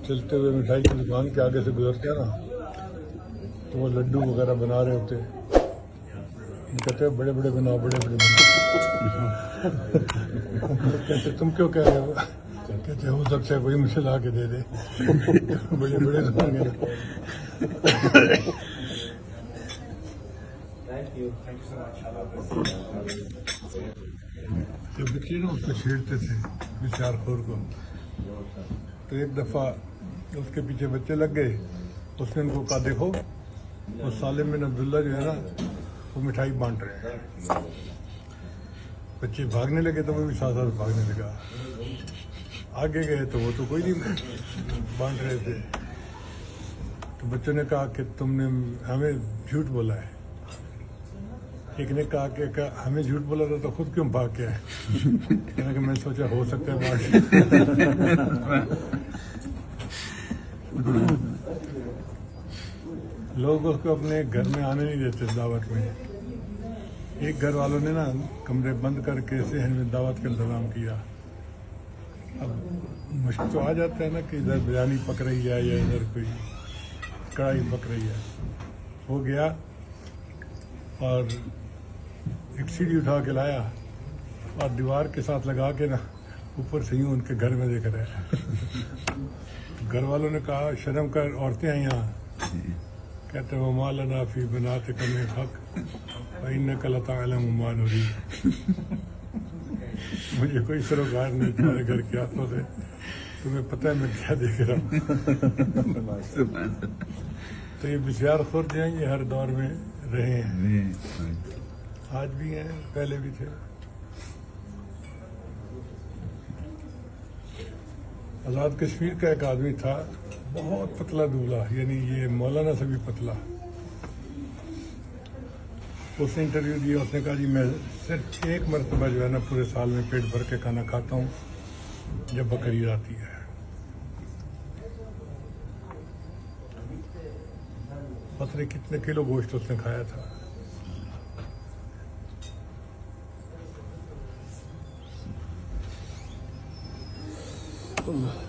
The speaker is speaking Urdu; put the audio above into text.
چلتے ہوئے مٹھائی کی دکان کے آگے سے گزرتے ہیں نا تو وہ لڈو وغیرہ بنا رہے ہوتے ہیں. کہتے ہیں بڑے بڑے بناؤ, بڑے بڑے بناؤ. کہتے تم کیوں کہہ رہے ہو؟ کہتے ہو سکتا ہے وہی مجھے لا کے دے دے. بڑے بڑے دکان گے. جو بچے نا اس کو چھیڑتے تھے بچار خور کو, تو ایک دفعہ اس کے پیچھے بچے لگ گئے. اس نے ان کو کہا دیکھو وہ سالم بن عبداللہ جو ہے نا وہ مٹھائی بانٹ رہے ہیں. بچے بھاگنے لگے تو وہ بھی ساتھ ساتھ بھاگنے لگا. آگے گئے تو وہ تو کوئی نہیں بانٹ رہے تھے. تو بچوں نے کہا کہ تم نے ہمیں جھوٹ بولا ہے. ایک نے کہا کہ ہمیں جھوٹ بولا تھا تو خود کیوں بھاگ کے آئے؟ کہنا کہ میں سوچا ہو سکتا ہے بھاگ. لوگ اس کو اپنے گھر میں آنے نہیں دیتے دعوت میں. ایک گھر والوں نے نا کمرے بند کر کے صحن میں دعوت کا انتظام کیا. اب مشکل تو آ جاتا ہے نا کہ ادھر بریانی پک رہی ہے یا ادھر کوئی کڑھائی پک رہی ہے. وہ گیا اور ایک سیڑھی اٹھا کے لایا اور دیوار کے ساتھ لگا کے نا اوپر سے یوں ان کے گھر میں دے کر آیا. گھر والوں نے کہا شرم کر, عورتیں ہیں یہاں. کہتے ہیں وما لنا فی بناتک من حق وانک لتعلم ما نرید. مجھے کوئی سروکار نہیں تمہارے گھر کی عورتوں سے, تمہیں پتہ ہے میں کیا دیکھ رہا ہوں. تو یہ بسیار خور جو ہیں یہ ہر دور میں رہے ہیں, آج بھی ہیں, پہلے بھی تھے. آزاد کشمیر کا ایک آدمی تھا بہت پتلا دبلا, یعنی یہ مولانا سے بھی پتلا. اس نے انٹرویو دیا. اس نے کہا جی میں صرف ایک مرتبہ جو ہے نا پورے سال میں پیٹ بھر کے کھانا کھاتا ہوں جب بقرعید آتی ہے. پتہ نہیں کتنے کلو گوشت اس نے کھایا تھا. اللہ